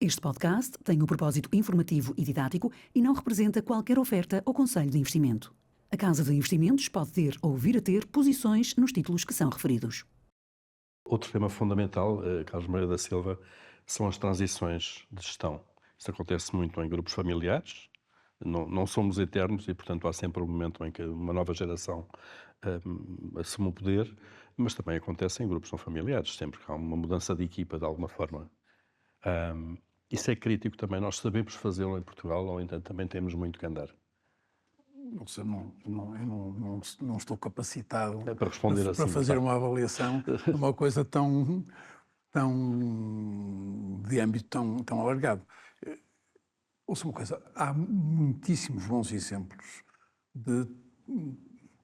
Este podcast tem um propósito informativo e didático e não representa qualquer oferta ou conselho de investimento. A Casa de Investimentos pode ter ou vir a ter posições nos títulos que são referidos. Outro tema fundamental, Carlos Moreira da Silva, são as transições de gestão. Isso acontece muito em grupos familiares, não somos eternos e, portanto, há sempre um momento em que uma nova geração assume o poder, mas também acontece em grupos não familiares, sempre que há uma mudança de equipa, de alguma forma. Isso é crítico também, nós sabemos fazê-lo em Portugal, ou então também temos muito que andar. Não sei, não estou capacitado para responder para assim, fazer uma avaliação de uma coisa de âmbito tão alargado. Ouça uma coisa, há muitíssimos bons exemplos de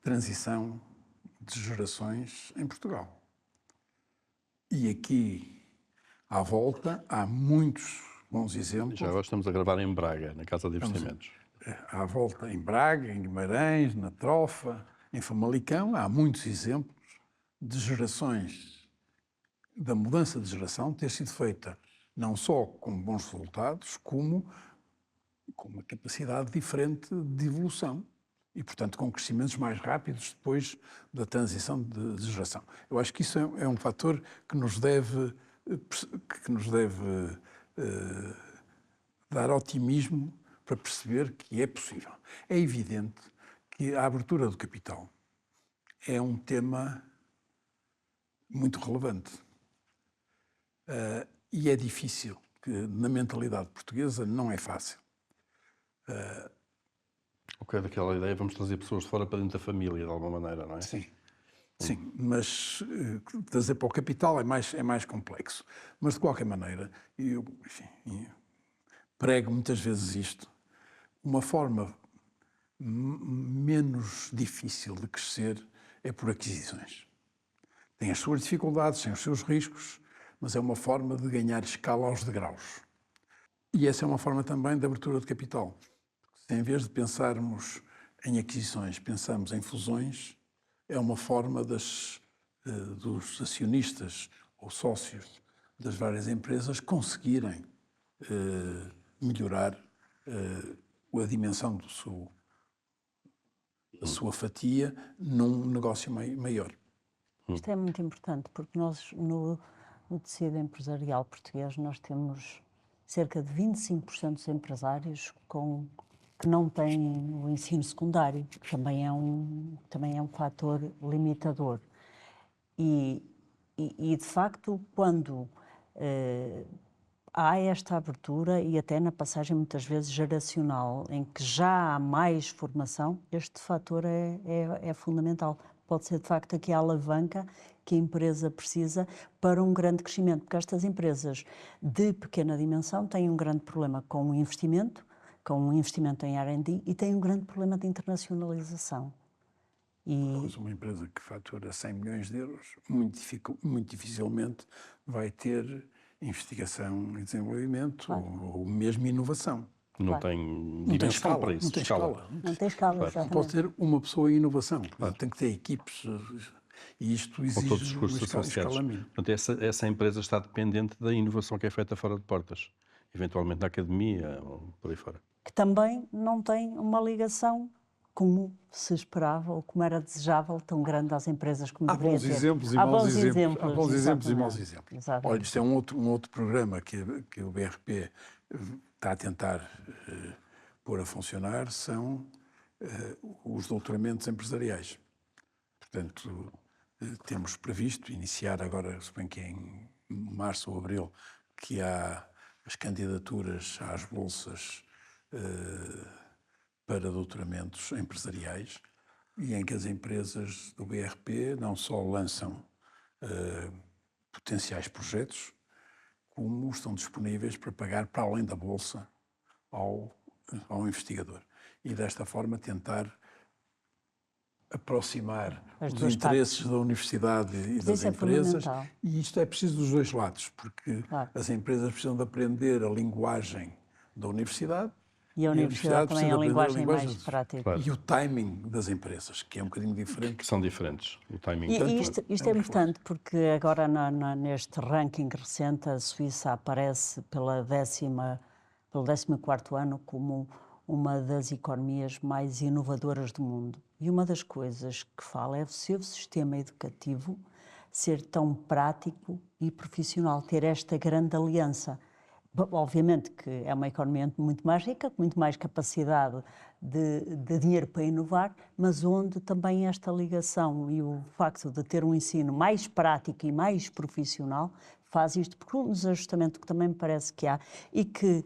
transição de gerações em Portugal. E aqui, à volta, há muitos bons exemplos. Já agora estamos a gravar em Braga, na Casa de Investimentos. À volta em Braga, em Guimarães, na Trofa, em Famalicão, há muitos exemplos de gerações, da mudança de geração ter sido feita não só com bons resultados, como com uma capacidade diferente de evolução e, portanto, com crescimentos mais rápidos depois da transição de geração. Eu acho que isso é um fator que nos deve dar otimismo para perceber que é possível. É evidente que a abertura do capital é um tema muito relevante. E é difícil, que na mentalidade portuguesa não é fácil. Ok, daquela ideia, vamos trazer pessoas de fora para dentro da família, de alguma maneira, não é? Sim, mas trazer para o capital é mais complexo. Mas, de qualquer maneira, eu prego muitas vezes isto, uma forma menos difícil de crescer é por aquisições. Tem as suas dificuldades, tem os seus riscos, mas é uma forma de ganhar escala aos degraus. E essa é uma forma também de abertura de capital. Se em vez de pensarmos em aquisições, pensamos em fusões, é uma forma dos acionistas ou sócios das várias empresas conseguirem melhorar a dimensão da sua fatia num negócio maior. Isto é muito importante, porque nós, no tecido empresarial português, nós temos cerca de 25% dos empresários que não têm o ensino secundário, que também é um fator limitador. E de facto, quando há esta abertura, e até na passagem muitas vezes geracional, em que já há mais formação, este fator é fundamental. Pode ser de facto aqui a alavanca que a empresa precisa para um grande crescimento, porque estas empresas de pequena dimensão têm um grande problema com o investimento em R&D e têm um grande problema de internacionalização. Mas uma empresa que fatura 100 milhões de euros, muito dificilmente vai ter investigação e desenvolvimento, claro, ou mesmo inovação. Não tem dimensão para isso. Não tem escala. Não tem escala, claro. Não pode ter uma pessoa em inovação. Claro. Tem que ter equipes. E isto exige todos os custos associados. Portanto, essa empresa está dependente da inovação que é feita fora de portas. Eventualmente na academia ou por aí fora. Que também não tem uma ligação como se esperava ou como era desejável tão grande às empresas como deveria ter. Há bons exemplos e maus exemplos. Exatamente. Olha, isto é um outro programa que o BRP está a tentar pôr a funcionar, são os doutoramentos empresariais. Portanto, temos previsto iniciar agora, suponho que em março ou abril, que há as candidaturas às bolsas para doutoramentos empresariais e em que as empresas do BRP não só lançam potenciais projetos, como estão disponíveis para pagar para além da bolsa ao investigador. E desta forma tentar aproximar os interesses da universidade e das empresas. E isto é preciso dos dois lados, porque claro, as empresas precisam de aprender a linguagem da universidade E a universidade também é a precisa aprender linguagem mais prática. Claro. E o timing das empresas, que é um bocadinho diferente. Que são diferentes, o timing. E isto é importante porque agora neste ranking recente a Suíça aparece pelo 14º ano como uma das economias mais inovadoras do mundo. E uma das coisas que fala é o seu sistema educativo ser tão prático e profissional, ter esta grande aliança. Obviamente que é uma economia muito mais rica, com muito mais capacidade de dinheiro para inovar, mas onde também esta ligação e o facto de ter um ensino mais prático e mais profissional faz isto, porque um desajustamento que também me parece que há e que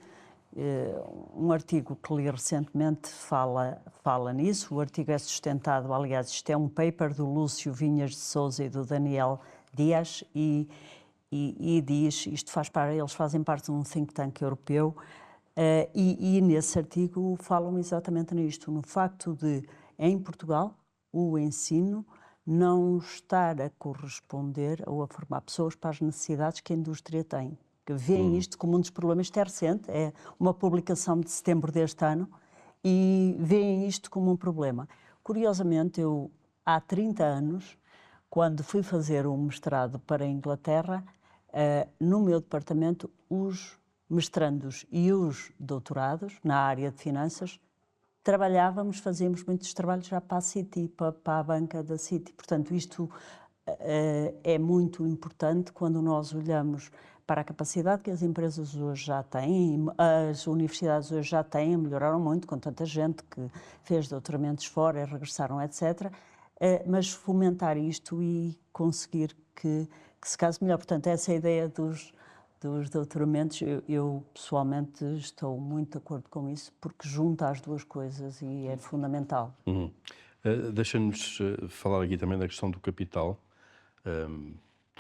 um artigo que li recentemente fala nisso, o artigo é sustentado, aliás, isto é um paper do Lúcio Vinhas de Sousa e do Daniel Dias e diz, eles fazem parte de um think tank europeu e nesse artigo falam exatamente nisto, no facto de, em Portugal, o ensino não estar a corresponder ou a formar pessoas para as necessidades que a indústria tem. Que veem isto como um dos problemas, isto é recente, é uma publicação de setembro deste ano, e veem isto como um problema. Curiosamente, eu, há 30 anos, quando fui fazer um mestrado para a Inglaterra, no meu departamento, os mestrandos e os doutorados, na área de finanças, fazíamos muitos trabalhos já para a Citi, para a banca da Citi. Portanto, isto é muito importante quando nós olhamos para a capacidade que as empresas hoje já têm, as universidades hoje já têm, melhoraram muito com tanta gente que fez doutoramentos fora e regressaram, etc. Mas fomentar isto e conseguir que se case melhor. Portanto, essa é a ideia dos doutoramentos. Eu pessoalmente estou muito de acordo com isso, porque junta as duas coisas e é fundamental. Deixa-nos falar aqui também da questão do capital.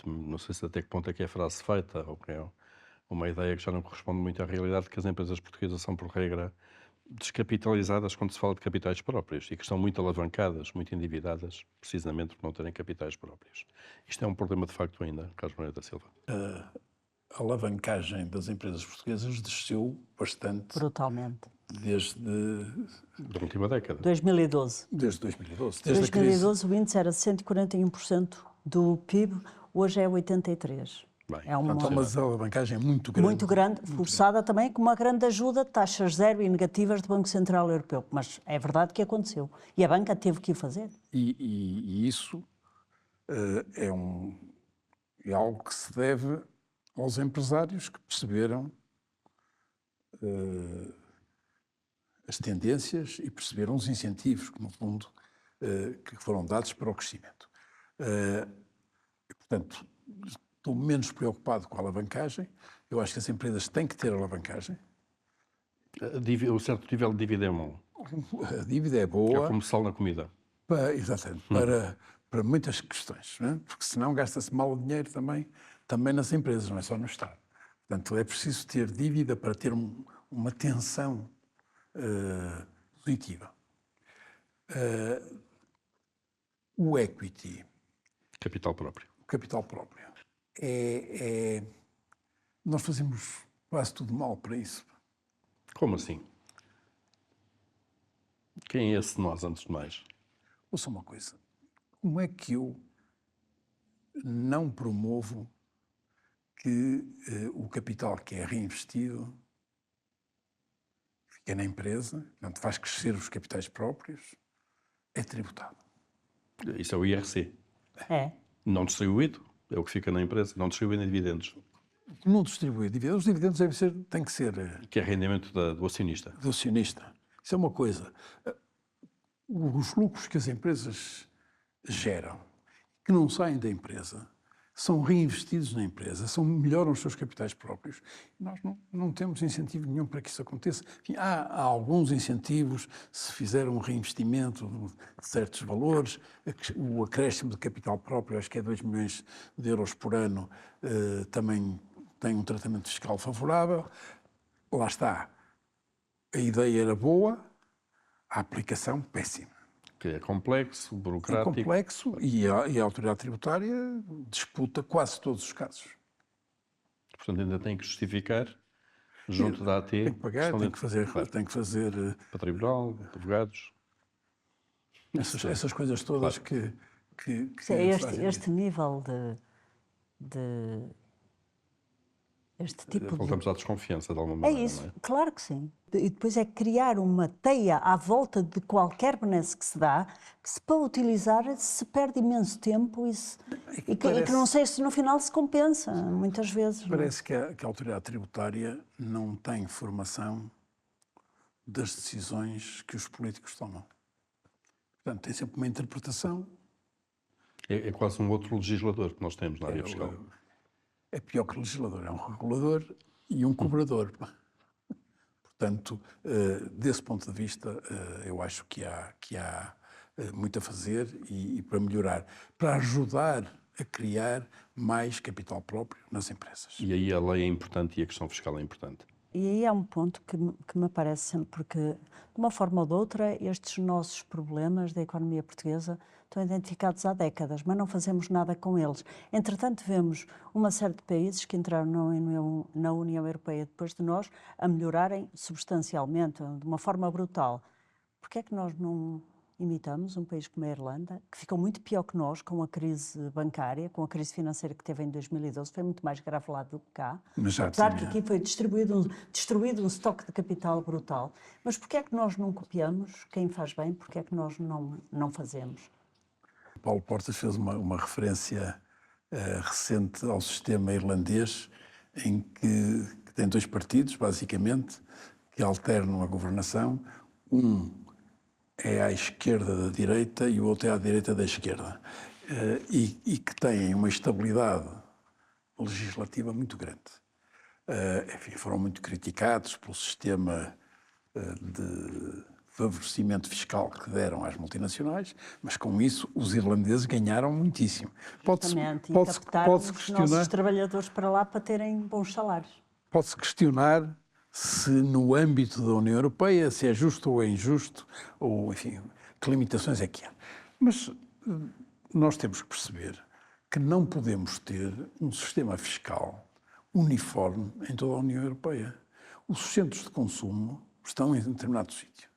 Não sei se até que ponto é que é frase feita, ou que é uma ideia que já não corresponde muito à realidade, que as empresas portuguesas são, por regra, descapitalizadas quando se fala de capitais próprios e que estão muito alavancadas, muito endividadas, precisamente por não terem capitais próprios. Isto é um problema de facto ainda, Carlos Moreira da Silva. A alavancagem das empresas portuguesas desceu bastante. Brutalmente. Desde Da última década. 2012. Desde 2012. Em 2012 o índice era 141% do PIB, hoje é 83%. Bem, é uma mas a alavancagem é muito grande. Muito grande, forçada também com uma grande ajuda de taxas zero e negativas do Banco Central Europeu. Mas é verdade que aconteceu. E a banca teve que o fazer. E isso é algo que se deve aos empresários que perceberam as tendências e perceberam os incentivos que, no fundo, que foram dados para o crescimento. Portanto, estou menos preocupado com a alavancagem. Eu acho que as empresas têm que ter alavancagem. O certo nível de dívida é bom. A dívida é boa. É como sal na comida. Exatamente. Para muitas questões. Não é? Porque senão gasta-se mal o dinheiro também nas empresas, não é só no Estado. Portanto, é preciso ter dívida para ter uma tensão positiva. O equity. Capital próprio. O capital próprio. Nós fazemos quase tudo mal para isso. Como assim? Quem é esse nós, antes de mais? Ouça uma coisa. Como é que eu não promovo que o capital que é reinvestido fica na empresa, portanto faz crescer os capitais próprios, é tributado? Isso é o IRC. É. Não distribuído, é o que fica na empresa, não distribuído em dividendos. Não distribui dividendos. Os dividendos têm que ser... Que é rendimento do acionista. Do acionista. Isso é uma coisa. Os lucros que as empresas geram, que não saem da empresa, são reinvestidos na empresa, melhoram os seus capitais próprios. Nós não temos incentivo nenhum para que isso aconteça. Enfim, há alguns incentivos, se fizer um reinvestimento de certos valores, o acréscimo de capital próprio, acho que é 2 milhões de euros por ano, também tem um tratamento fiscal favorável. Lá está. A ideia era boa, a aplicação péssima. Que é complexo, burocrático. É complexo e a autoridade tributária disputa quase todos os casos. Portanto, ainda tem que justificar junto da AT, Tem que pagar, estão tem dentro, que fazer, claro, tem que fazer para tribunal, advogados. essas coisas todas Claro. que É fazem este nível de este tipo de... Voltamos à desconfiança, de alguma É maneira, isso, não é? claro que sim. E depois é criar uma teia à volta de qualquer benesse que se dá, que se para utilizar se perde imenso tempo e que não sei se no final se compensa, muitas vezes. Não é? Parece que a autoridade tributária não tem formação das decisões que os políticos tomam. Portanto, tem sempre uma interpretação. É quase um outro legislador que nós temos na área fiscal. É pior que legislador, é um regulador e um cobrador. Portanto, desse ponto de vista, eu acho que há muito a fazer e para melhorar, para ajudar a criar mais capital próprio nas empresas. E aí a lei é importante e a questão fiscal é importante. E aí é um ponto que me aparece sempre, porque, de uma forma ou de outra, estes nossos problemas da economia portuguesa estão identificados há décadas, mas não fazemos nada com eles. Entretanto, vemos uma série de países que entraram na União Europeia depois de nós a melhorarem substancialmente, de uma forma brutal. Porquê é que nós não imitamos um país como a Irlanda, que ficou muito pior que nós com a crise bancária, com a crise financeira que teve em 2012, foi muito mais grave lá do que cá. Mas já Apesar tinha. que aqui foi destruído um estoque de capital brutal. Mas porquê é que nós não copiamos quem faz bem? Porquê é que nós não fazemos? Paulo Portas fez uma referência recente ao sistema irlandês, em que tem dois partidos, basicamente, que alternam a governação. Um é à esquerda da direita e o outro é à direita da esquerda. E que têm uma estabilidade legislativa muito grande. Enfim, foram muito criticados pelo sistema de favorecimento fiscal que deram às multinacionais, mas com isso os irlandeses ganharam muitíssimo. Justamente, e captaram os nossos trabalhadores para lá para terem bons salários. Pode-se questionar se no âmbito da União Europeia, se é justo ou é injusto, ou, enfim, que limitações é que há. Mas nós temos que perceber que não podemos ter um sistema fiscal uniforme em toda a União Europeia. Os centros de consumo estão em determinado sítio.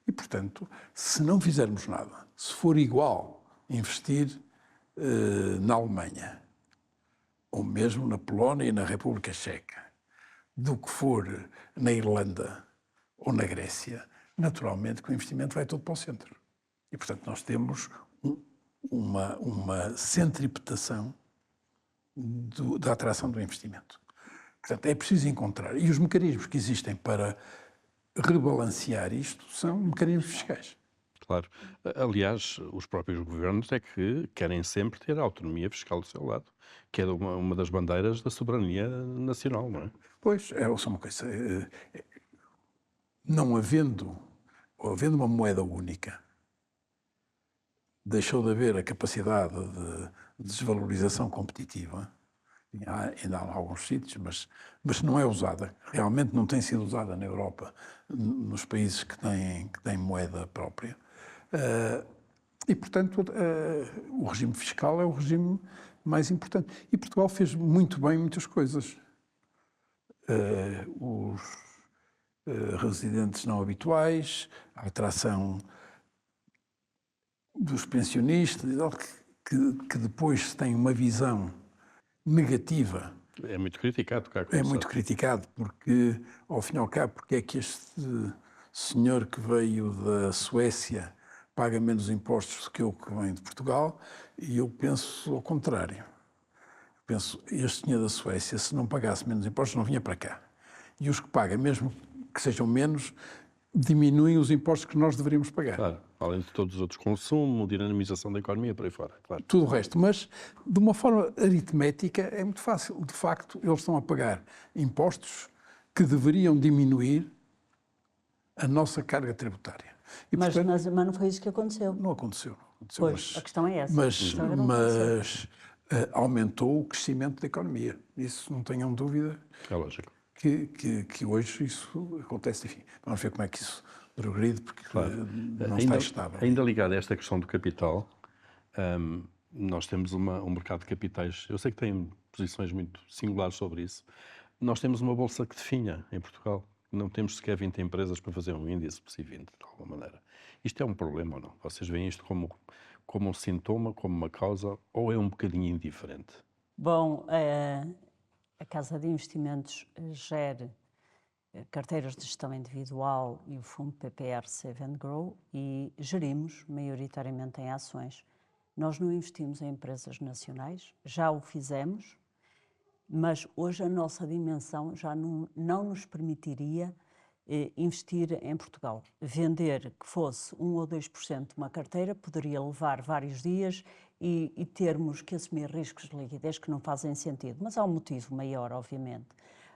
E, portanto, se não fizermos nada, se for igual investir na Alemanha, ou mesmo na Polónia e na República Checa, do que for na Irlanda ou na Grécia, naturalmente que o investimento vai todo para o centro. E, portanto, nós temos uma centripetação da atração do investimento. Portanto, é preciso encontrar. E os mecanismos que existem para rebalancear isto são mecanismos fiscais. Claro. Aliás, os próprios governos é que querem sempre ter a autonomia fiscal do seu lado, que é uma das bandeiras da soberania nacional, não é? Pois, é só uma coisa. Não havendo uma moeda única, deixou de haver a capacidade de desvalorização competitiva. Ainda há alguns sítios, mas não é usada. Realmente não tem sido usada na Europa, nos países que têm moeda própria. E, portanto, o regime fiscal é o regime mais importante. E Portugal fez muito bem muitas coisas. Os residentes não habituais, a atração dos pensionistas, que depois têm uma visão negativa. É muito criticado, cá. É muito criticado porque, ao fim e ao cabo, porque é que este senhor que veio da Suécia paga menos impostos do que eu que venho de Portugal? E eu penso ao contrário. Penso, este senhor da Suécia, se não pagasse menos impostos, não vinha para cá. E os que pagam, mesmo que sejam menos, diminuem os impostos que nós deveríamos pagar. Claro, além de todos os outros, consumo, dinamização da economia, por aí fora, claro. Tudo o resto, mas de uma forma aritmética é muito fácil. De facto, eles estão a pagar impostos que deveriam diminuir a nossa carga tributária. E, mas não foi isso que aconteceu. Não aconteceu. Pois, a questão é essa. Mas aumentou o crescimento da economia. Isso não tenham dúvida. É lógico. Que hoje isso acontece. Enfim, vamos ver como é que isso progride, porque não está estável. Ainda ligado a esta questão do capital, nós temos um mercado de capitais. Eu sei que tem posições muito singulares sobre isso, Nós temos uma bolsa que definha em Portugal. Não temos sequer 20 empresas para fazer um índice PSI 20, de alguma maneira. Isto é um problema ou não? Vocês veem isto como um sintoma, como uma causa, ou é um bocadinho indiferente? Bom, a Casa de Investimentos gere carteiras de gestão individual e o fundo PPR Save and Grow e gerimos maioritariamente em ações. Nós não investimos em empresas nacionais, já o fizemos, mas hoje a nossa dimensão já não nos permitiria investir em Portugal. Vender que fosse 1 ou 2% de uma carteira poderia levar vários dias e termos que assumir riscos de liquidez que não fazem sentido. Mas há um motivo maior, obviamente.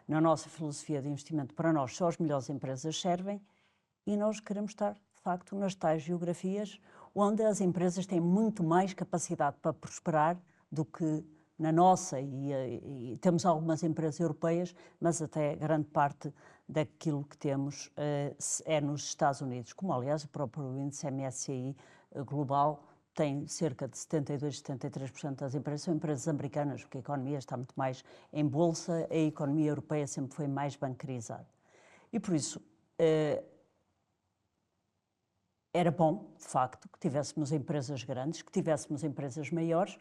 Na nossa filosofia de investimento, para nós, só as melhores empresas servem e nós queremos estar, de facto, nas tais geografias onde as empresas têm muito mais capacidade para prosperar do que na nossa, e temos algumas empresas europeias, mas até grande parte daquilo que temos é nos Estados Unidos, como aliás o próprio índice MSCI global tem cerca de 72, 73% das empresas são empresas americanas, porque a economia está muito mais em bolsa, a economia europeia sempre foi mais bancarizada. E por isso era bom, de facto, que tivéssemos empresas grandes, que tivéssemos empresas maiores,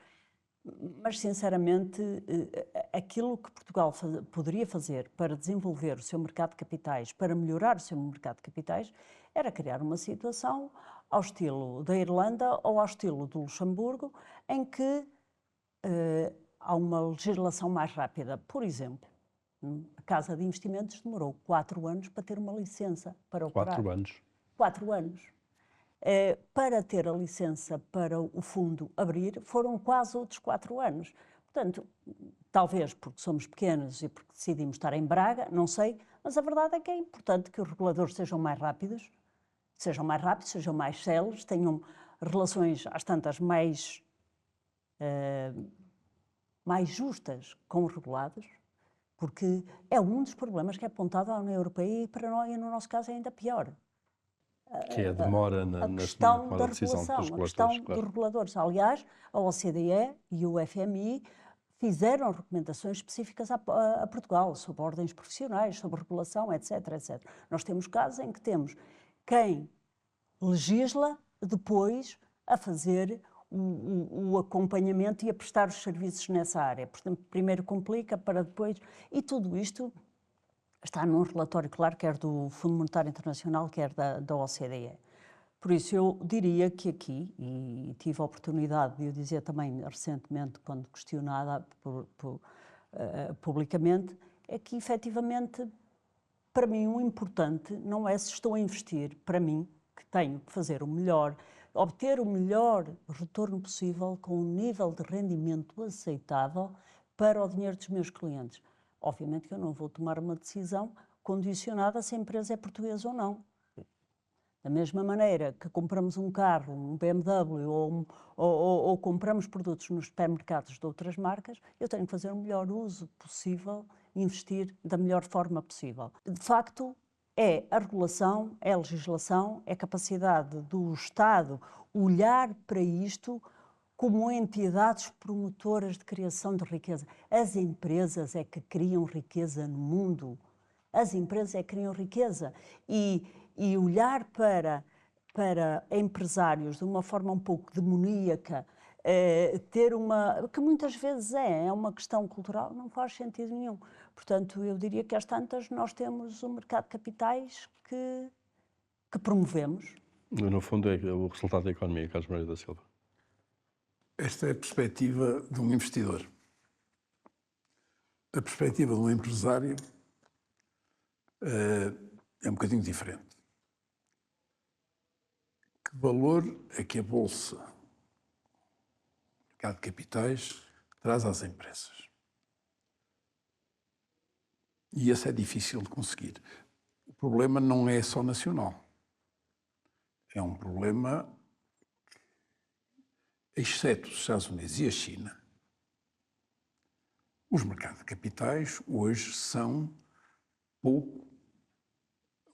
mas, sinceramente, aquilo que Portugal poderia fazer para desenvolver o seu mercado de capitais, para melhorar o seu mercado de capitais, era criar uma situação ao estilo da Irlanda ou ao estilo do Luxemburgo, em que há uma legislação mais rápida. Por exemplo, a Casa de Investimentos demorou 4 anos para ter uma licença para operar. 4 anos. 4 anos. Para ter a licença para o fundo abrir, foram quase outros 4 anos. Portanto, talvez porque somos pequenos e porque decidimos estar em Braga, não sei, mas a verdade é que é importante que os reguladores sejam mais rápidos, sejam mais céleres, tenham relações às tantas mais justas com os regulados, porque é um dos problemas que é apontado à União Europeia e para nós, e no nosso caso, é ainda pior. Que é a demora a questão da decisão regulação, dos a reguladores. questão Claro. dos reguladores. Aliás, a OCDE e o FMI fizeram recomendações específicas a Portugal sobre ordens profissionais, sobre regulação, etc, etc. Nós temos casos em que temos quem legisla depois a fazer o acompanhamento e a prestar os serviços nessa área. Portanto, primeiro complica para depois... E tudo isto está num relatório, claro, quer do Fundo Monetário Internacional, quer da OCDE. Por isso, eu diria que aqui, e tive a oportunidade de o dizer também recentemente, quando questionada publicamente, é que, efetivamente, para mim, o importante não é se estou a investir, para mim, que tenho que fazer o melhor, obter o melhor retorno possível com um nível de rendimento aceitável para o dinheiro dos meus clientes. Obviamente que eu não vou tomar uma decisão condicionada se a empresa é portuguesa ou não. Da mesma maneira que compramos um carro, um BMW, ou compramos produtos nos supermercados de outras marcas, eu tenho que fazer o melhor uso possível, investir da melhor forma possível. De facto, é a regulação, é a legislação, é a capacidade do Estado olhar para isto como entidades promotoras de criação de riqueza. As empresas é que criam riqueza no mundo. As empresas é que criam riqueza. E olhar para empresários de uma forma um pouco demoníaca, ter que muitas vezes é uma questão cultural, não faz sentido nenhum. Portanto, eu diria que às tantas nós temos um mercado de capitais que promovemos. No fundo, é o resultado da economia, Carlos Moreira da Silva. Esta é a perspectiva de um investidor. A perspectiva de um empresário é um bocadinho diferente. Que valor é que a Bolsa, o mercado de capitais, traz às empresas? E esse é difícil de conseguir. O problema não é só nacional. É um problema, exceto os Estados Unidos e a China, os mercados de capitais hoje são pouco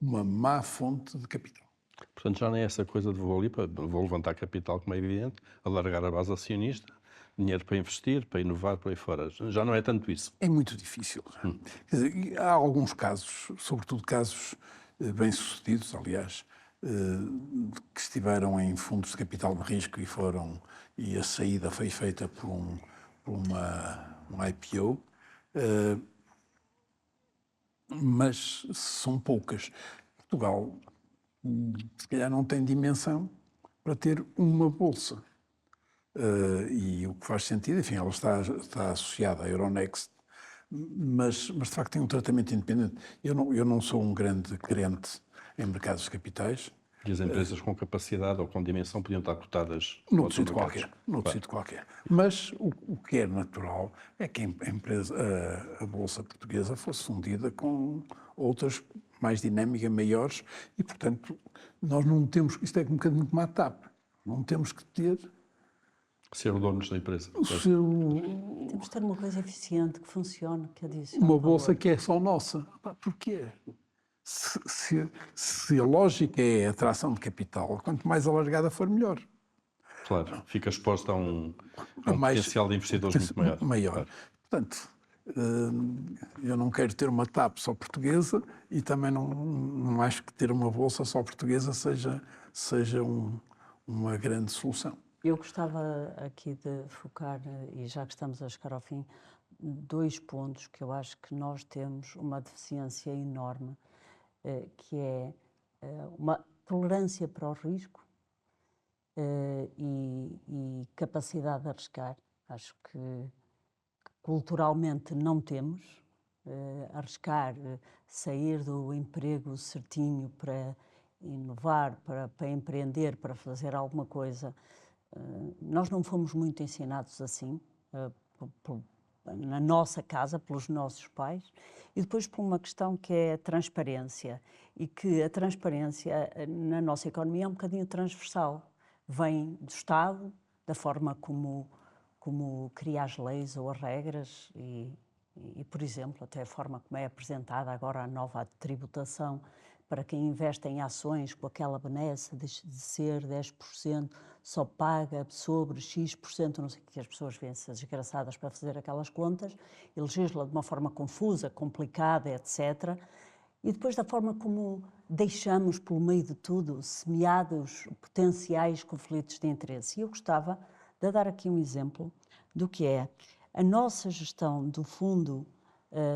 uma má fonte de capital. Portanto, já nem é essa coisa de vou levantar capital, como é evidente, alargar a base acionista, dinheiro para investir, para inovar, por aí fora. Já não é tanto isso. É muito difícil. Quer dizer, há alguns casos, sobretudo casos bem-sucedidos, aliás, que estiveram em fundos de capital de risco e a saída foi feita por um IPO, mas são poucas. Portugal, se calhar, não tem dimensão para ter uma bolsa. E o que faz sentido, enfim, ela está associada à Euronext, mas de facto tem um tratamento independente. Eu não sou um grande crente em mercados de capitais. E as empresas com capacidade ou com dimensão podiam estar cotadas Noutro sítio qualquer. Mas o que é natural é que a Bolsa Portuguesa fosse fundida com outras mais dinâmicas, maiores, e, portanto, nós não temos, isto é um bocadinho como a TAP, não temos que ter... Ser donos da empresa. Temos de ter uma coisa eficiente, que funcione, que adicione Uma bolsa valor. que é só nossa. Porquê? Se a lógica é a atração de capital, quanto mais alargada for, melhor. Claro, fica exposta a um Mais potencial de investidores muito maior. Claro. Portanto, eu não quero ter uma TAP só portuguesa e também não acho que ter uma bolsa só portuguesa seja uma grande solução. Eu gostava aqui de focar, e já que estamos a chegar ao fim, 2 pontos que eu acho que nós temos uma deficiência enorme, que é uma tolerância para o risco e capacidade de arriscar. Acho que culturalmente não temos. Arriscar, sair do emprego certinho para inovar, para empreender, para fazer alguma coisa. Nós não fomos muito ensinados assim, na nossa casa, pelos nossos pais, e depois por uma questão que é a transparência, e que a transparência na nossa economia é um bocadinho transversal. Vem do Estado, da forma como cria as leis ou as regras e, por exemplo, até a forma como é apresentada agora a nova tributação para quem investe em ações com aquela benesse de ser 10%, só paga sobre X%, não sei o que, as pessoas vêm-se desgraçadas para fazer aquelas contas, e legisla de uma forma confusa, complicada, etc. E depois da forma como deixamos, pelo meio de tudo, semeados potenciais conflitos de interesse. E eu gostava de dar aqui um exemplo do que é a nossa gestão do Fundo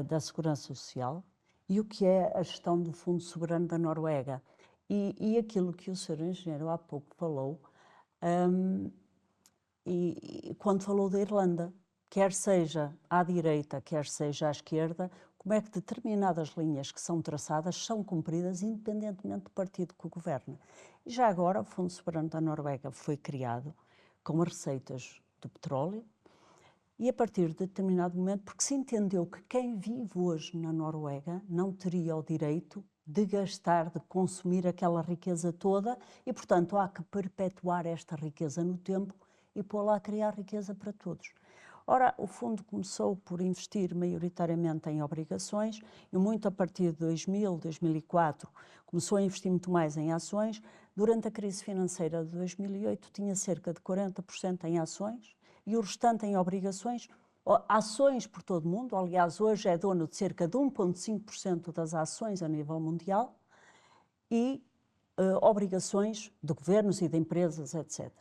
da Segurança Social, e o que é a gestão do Fundo Soberano da Noruega. E aquilo que o Sr. Engenheiro há pouco falou, e quando falou da Irlanda, quer seja à direita, quer seja à esquerda, como é que determinadas linhas que são traçadas são cumpridas independentemente do partido que o governa. E já agora o Fundo Soberano da Noruega foi criado com as receitas do petróleo, e a partir de determinado momento, porque se entendeu que quem vive hoje na Noruega não teria o direito de gastar, de consumir aquela riqueza toda e, portanto, há que perpetuar esta riqueza no tempo e pô-la a criar riqueza para todos. Ora, o fundo começou por investir maioritariamente em obrigações e muito a partir de 2000, 2004, começou a investir muito mais em ações. Durante a crise financeira de 2008, tinha cerca de 40% em ações e o restante em obrigações, ações por todo o mundo. Aliás, hoje é dono de cerca de 1,5% das ações a nível mundial e obrigações de governos e de empresas, etc.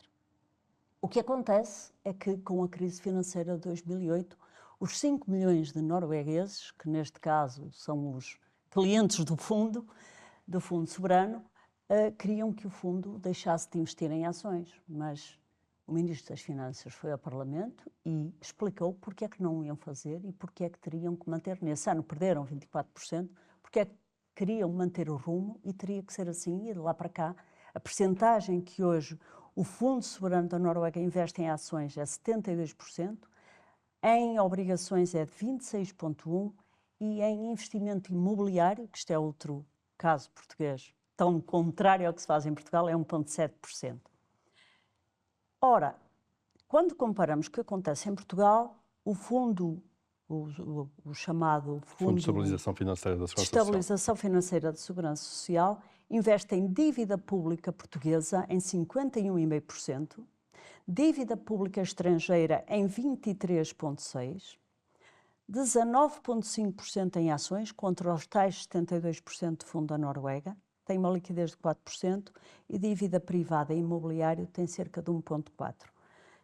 O que acontece é que, com a crise financeira de 2008, os 5 milhões de noruegueses, que neste caso são os clientes do fundo soberano, queriam que o fundo deixasse de investir em ações, mas o Ministro das Finanças foi ao Parlamento e explicou porque é que não iam fazer e porque é que teriam que manter. Nesse ano perderam 24%, porque é que queriam manter o rumo e teria que ser assim, e de lá para cá, a percentagem que hoje o Fundo Soberano da Noruega investe em ações é 72%, em obrigações é de 26,1% e em investimento imobiliário, que isto é outro caso português, tão contrário ao que se faz em Portugal, é 1,7%. Ora, quando comparamos o que acontece em Portugal, o fundo, o chamado Fundo de Estabilização Financeira da Segurança Estabilização Financeira da Segurança Social, investe em dívida pública portuguesa em 51,5%, Dívida pública estrangeira em 23,6%, 19,5% em ações, contra os tais 72% de fundo da Noruega, tem uma liquidez de 4%, e dívida privada e imobiliário tem cerca de 1,4%.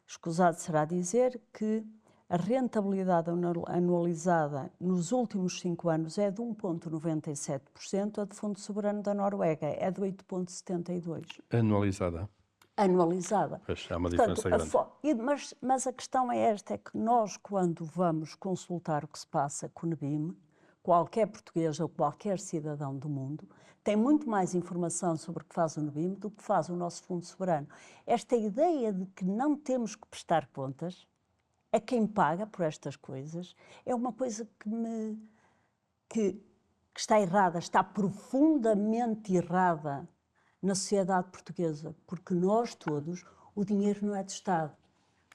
Escusado será dizer que a rentabilidade anualizada nos últimos 5 anos é de 1,97%, a de fundo soberano da Noruega é de 8,72%. Anualizada. Anualizada. Pois, há uma Portanto, diferença grande. mas a questão é esta, é que nós, quando vamos consultar o que se passa com o NBIM, qualquer português ou qualquer cidadão do mundo tem muito mais informação sobre o que faz o NBIM do que faz o nosso Fundo Soberano. Esta ideia de que não temos que prestar contas a quem paga por estas coisas é uma coisa que está errada, está profundamente errada na sociedade portuguesa, porque nós todos, o dinheiro não é do Estado.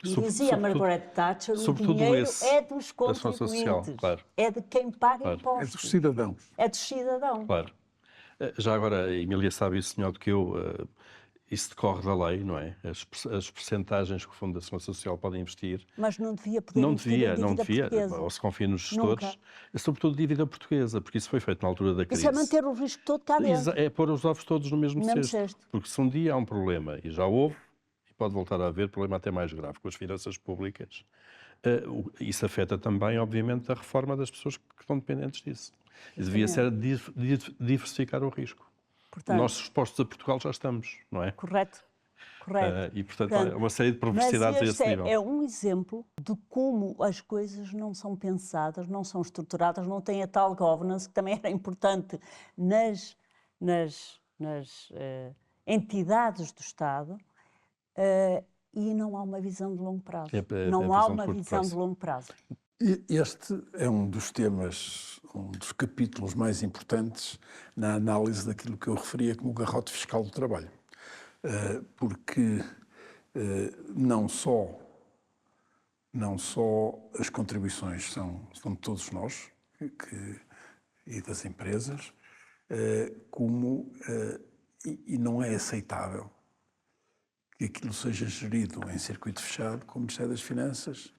E dizia Margaret Thatcher, o dinheiro é dos contribuintes, social, claro. é de quem paga Claro. impostos. É dos cidadãos. É dos cidadãos. Claro. Já agora, a Emília sabe isso melhor do que eu, isso decorre da lei, não é? As percentagens que o Fundo de Ação Social pode investir. Mas não devia poder Não investir em devia, dívida portuguesa. ou se confia nos gestores, sobretudo dívida portuguesa, porque isso foi feito na altura da crise. Isso é manter o risco todo cá dentro. É pôr os ovos todos no mesmo cesto. Porque se um dia há um problema, e já houve, e pode voltar a haver, problema até mais grave com as finanças públicas, isso afeta também, obviamente, a reforma das pessoas que estão dependentes disso. E devia ser diversificar o risco. Portanto, Nós expostos a Portugal já estamos, não é? Correto. E, portanto, há uma série de perversidades a esse nível. É um exemplo de como as coisas não são pensadas, não são estruturadas, não têm a tal governance, que também era importante nas entidades do Estado, e não há uma visão de longo prazo. Não há uma visão de longo prazo. Este é um dos temas, um dos capítulos mais importantes na análise daquilo que eu referia como o garrote fiscal do trabalho. Porque não só as contribuições são de todos nós e das empresas, como e não é aceitável que aquilo seja gerido em circuito fechado como Ministério das Finanças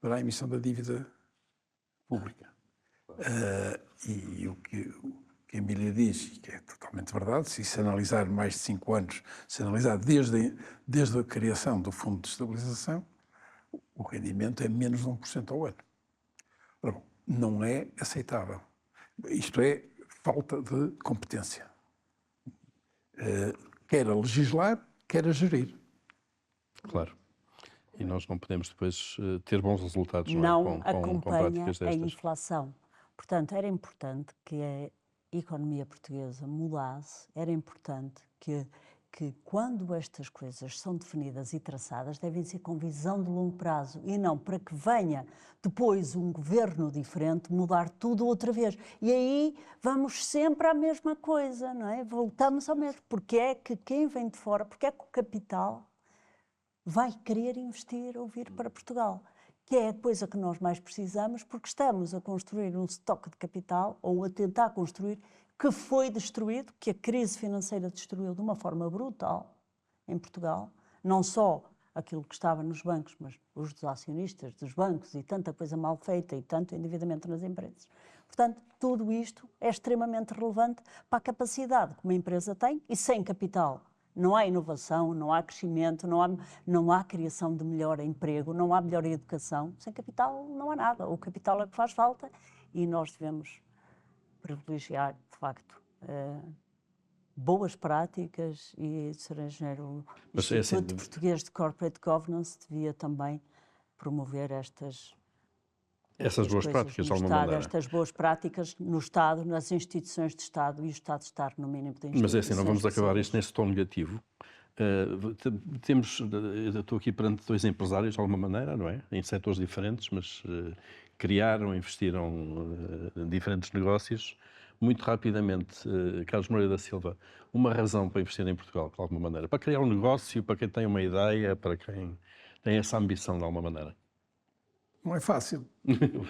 para a emissão da dívida pública. E o que a Emília diz, que é totalmente verdade, se se analisar mais de 5 anos, se analisar desde a criação do Fundo de Estabilização, o rendimento é menos de 1% ao ano. Ora bom, não é aceitável. Isto é falta de competência. Quer a legislar, quer a gerir. Claro. E nós não podemos depois ter bons resultados não com práticas destas. A inflação. Portanto, era importante que a economia portuguesa mudasse, era importante que quando estas coisas são definidas e traçadas, devem ser com visão de longo prazo e não para que venha depois um governo diferente mudar tudo outra vez. E aí vamos sempre à mesma coisa, não é? Voltamos ao mesmo. Porque é que quem vem de fora, porque é que o capital vai querer investir ou vir para Portugal? Que é a coisa que nós mais precisamos, porque estamos a construir um estoque de capital, ou a tentar construir, que foi destruído, que a crise financeira destruiu de uma forma brutal em Portugal, não só aquilo que estava nos bancos, mas os dos acionistas dos bancos e tanta coisa mal feita e tanto endividamento nas empresas. Portanto, tudo isto é extremamente relevante para a capacidade que uma empresa tem, e sem capital não há inovação, não há crescimento, não há criação de melhor emprego, não há melhor educação. Sem capital não há nada. O capital é que faz falta e nós devemos privilegiar, de facto, boas práticas, e Sr. Engenheiro, o Instituto Português de Corporate Governance devia também promover essas boas práticas, de alguma maneira. Estas boas práticas no Estado, nas instituições de Estado, e o Estado estar no mínimo de instituições. Mas é assim, não vamos acabar isto nesse tom negativo. Eu estou aqui perante 2 empresários, de alguma maneira, não é? Em setores diferentes, mas criaram, investiram em diferentes negócios. Muito rapidamente, Carlos Moreira da Silva, uma razão para investir em Portugal, de alguma maneira, para criar um negócio, para quem tem uma ideia, para quem tem essa ambição, de alguma maneira. Não é fácil.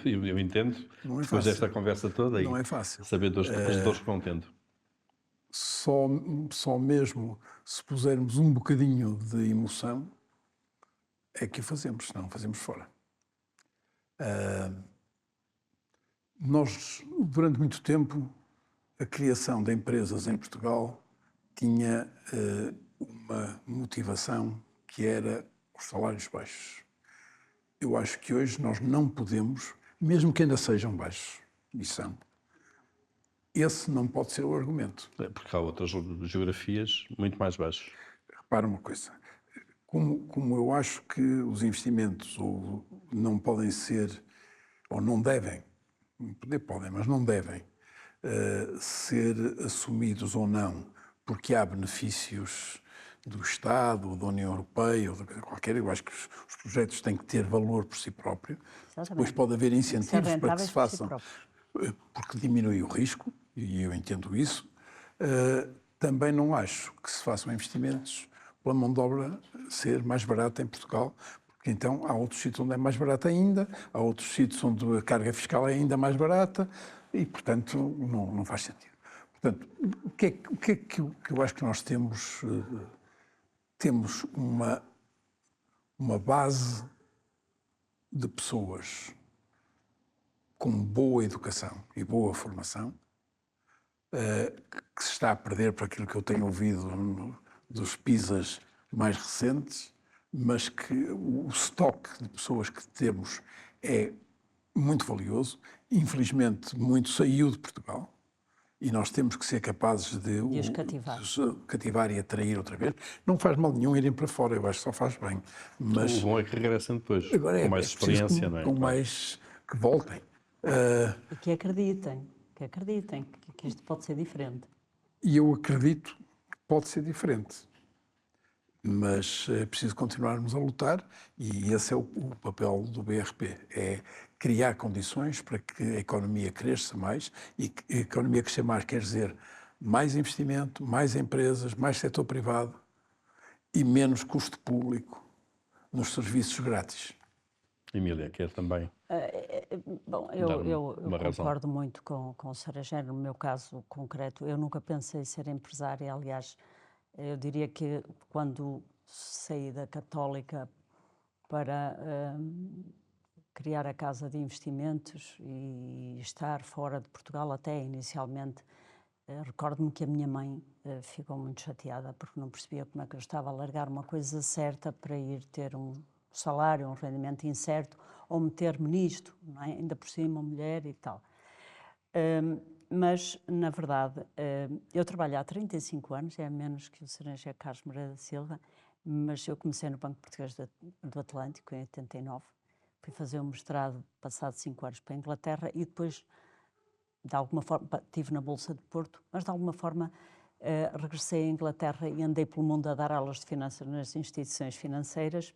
Eu entendo. Não é depois fácil. desta conversa toda. Não é fácil. Saber as dores que vão tendo. Só mesmo se pusermos um bocadinho de emoção, é que o fazemos, senão fazemos fora. Nós, durante muito tempo, a criação de empresas em Portugal tinha uma motivação que era os salários baixos. Eu acho que hoje nós não podemos, mesmo que ainda sejam baixos, e são, esse não pode ser o argumento. Porque há outras geografias muito mais baixas. Repara uma coisa, como eu acho que os investimentos ou não podem ser, ou não devem, poder podem, mas não devem ser assumidos ou não, porque há benefícios do Estado, ou da União Europeia, ou de qualquer, eu acho que os projetos têm que ter valor por si próprio. Exatamente. Depois pode haver incentivos para que se façam, próprios. porque diminui o risco, e eu entendo isso. Também não acho que se façam investimentos pela mão de obra ser mais barata em Portugal, porque então há outros sítios onde é mais barata ainda, há outros sítios onde a carga fiscal é ainda mais barata e, portanto, não faz sentido. Portanto, o que é que eu acho que nós temos? Temos uma base de pessoas com boa educação e boa formação, que se está a perder por aquilo que eu tenho ouvido dos PISAs mais recentes, mas que o estoque de pessoas que temos é muito valioso. Infelizmente, muito saiu de Portugal e nós temos que ser capazes de os cativar e atrair outra vez. Não faz mal nenhum irem para fora, eu acho que só faz bem. Mas O bom é que regressem depois, agora com mais experiência, não é? Com mais que voltem. E que acreditem que isto pode ser diferente. E eu acredito que pode ser diferente. Mas é preciso continuarmos a lutar e esse é o papel do BRP, é criar condições para que a economia cresça mais e que a economia crescer mais quer dizer mais investimento, mais empresas, mais setor privado e menos custo público nos serviços grátis. Emília, quer também Bom, dar eu uma razão? concordo muito com o Sr. Engenheiro. No meu caso concreto, eu nunca pensei ser empresária. Aliás, eu diria que quando saí da Católica para criar a Casa de Investimentos e estar fora de Portugal até inicialmente, recordo-me que a minha mãe ficou muito chateada porque não percebia como é que eu estava a largar uma coisa certa para ir ter um salário, um rendimento incerto, ou meter-me nisto, não é? Ainda por cima, mulher e tal. Mas, na verdade, eu trabalho há 35 anos, é menos que o Sr. Engenheiro Carlos Moreira da Silva, mas eu comecei no Banco Português do Atlântico, em 89. Fui fazer um mestrado, passado 5 anos, para a Inglaterra e depois, de alguma forma, estive na Bolsa de Porto, mas de alguma forma regressei à Inglaterra e andei pelo mundo a dar aulas de finanças nas instituições financeiras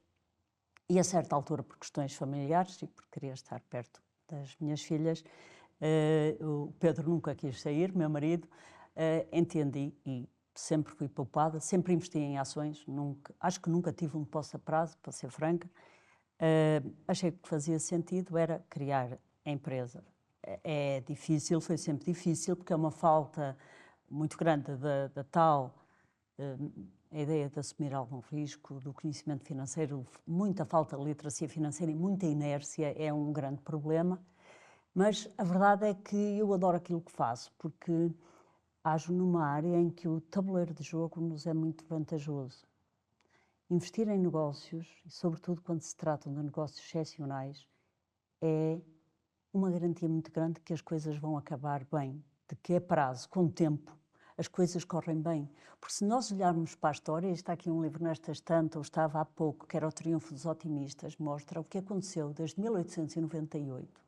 e, a certa altura, por questões familiares e porque queria estar perto das minhas filhas, o Pedro nunca quis sair, meu marido, entendi e sempre fui poupada, sempre investi em ações, acho que nunca tive um depósito a prazo, para ser franca. Achei que fazia sentido era criar a empresa. É difícil, foi sempre difícil, porque é uma falta muito grande da tal a ideia de assumir algum risco, do conhecimento financeiro, muita falta de literacia financeira e muita inércia é um grande problema. Mas a verdade é que eu adoro aquilo que faço, porque ajo numa área em que o tabuleiro de jogo nos é muito vantajoso. Investir em negócios, e sobretudo quando se tratam de negócios excepcionais, é uma garantia muito grande que as coisas vão acabar bem, de que a prazo, com o tempo, as coisas correm bem. Porque se nós olharmos para a história, está aqui um livro nesta estante, ou estava há pouco, que era O Triunfo dos Otimistas, mostra o que aconteceu desde 1898,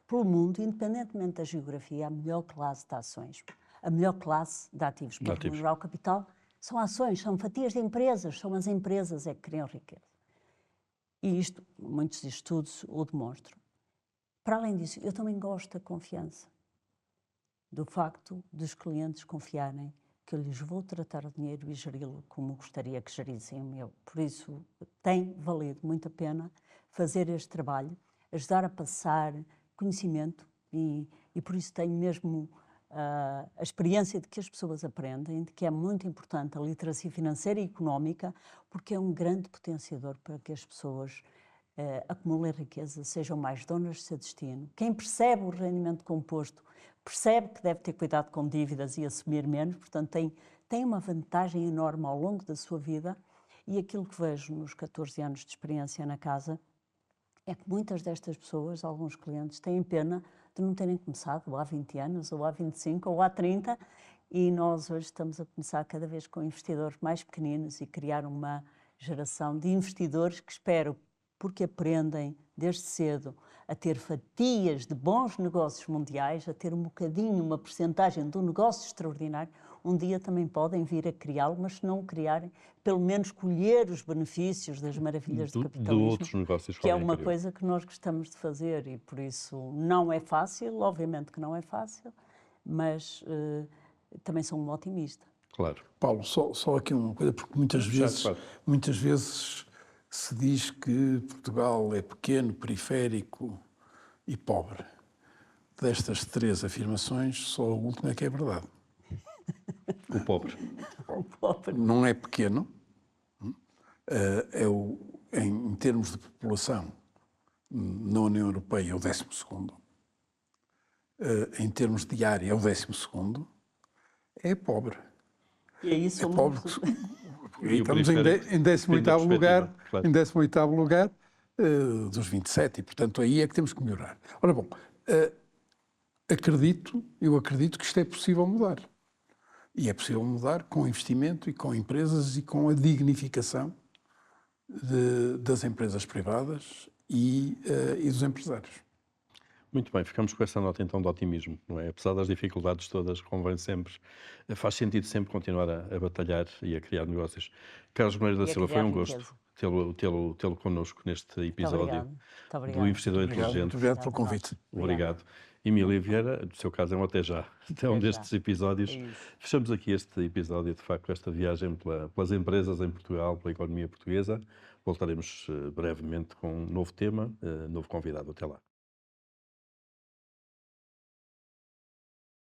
pelo mundo, independentemente da geografia, a melhor classe de ações, a melhor classe de ativos. Para remunerar o capital, são ações, são fatias de empresas, são as empresas é que criam riqueza. E isto, muitos estudos o demonstram. Para além disso, eu também gosto da confiança, do facto dos clientes confiarem que eu lhes vou tratar o dinheiro e geri-lo como gostaria que gerissem o meu. Por isso, tem valido muito a pena fazer este trabalho, ajudar a passar conhecimento e por isso tenho mesmo a experiência de que as pessoas aprendem, de que é muito importante a literacia financeira e económica, porque é um grande potenciador para que as pessoas acumulem riqueza, sejam mais donas de seu destino. Quem percebe o rendimento composto percebe que deve ter cuidado com dívidas e assumir menos, portanto tem uma vantagem enorme ao longo da sua vida, e aquilo que vejo nos 14 anos de experiência na casa é que muitas destas pessoas, alguns clientes, têm pena de não terem começado há 20 anos, ou há 25, ou há 30, e nós hoje estamos a começar cada vez com investidores mais pequeninos e criar uma geração de investidores que espero, porque aprendem desde cedo a ter fatias de bons negócios mundiais, a ter um bocadinho, uma percentagem de um negócio extraordinário, um dia também podem vir a criá-lo, mas se não o criarem, pelo menos colher os benefícios das maravilhas do capitalismo, de outros negócios que é podem uma criar. coisa que nós gostamos de fazer, e por isso não é fácil, obviamente que não é fácil, mas também sou um otimista. Claro. Paulo, só aqui uma coisa, porque muitas vezes se diz que Portugal é pequeno, periférico e pobre. Destas 3 afirmações, só a última é que é verdade. O pobre. Não é pequeno, em termos de população, na União Europeia é o 12º, em termos de área é o 12º, é pobre. E aí somos... Pobre. E o Estamos em periférico, 18º lugar, claro. em 18º lugar dos 27, e portanto aí é que temos que melhorar. Ora bom, eu acredito que isto é possível mudar. E é possível mudar com investimento e com empresas e com a dignificação das empresas privadas e dos empresários. Muito bem, ficamos com essa nota então de otimismo, não é? Apesar das dificuldades todas, convém sempre, faz sentido sempre continuar a batalhar e a criar negócios. Carlos Moreira da Silva, foi um gosto tê-lo connosco neste episódio do Investidor Inteligente. Muito obrigado pelo convite. Obrigado. Emília Vieira, do seu caso é um até já. Até um destes episódios. Fechamos aqui este episódio, de facto, esta viagem pelas empresas em Portugal, pela economia portuguesa. Voltaremos brevemente com um novo tema, novo convidado. Até lá.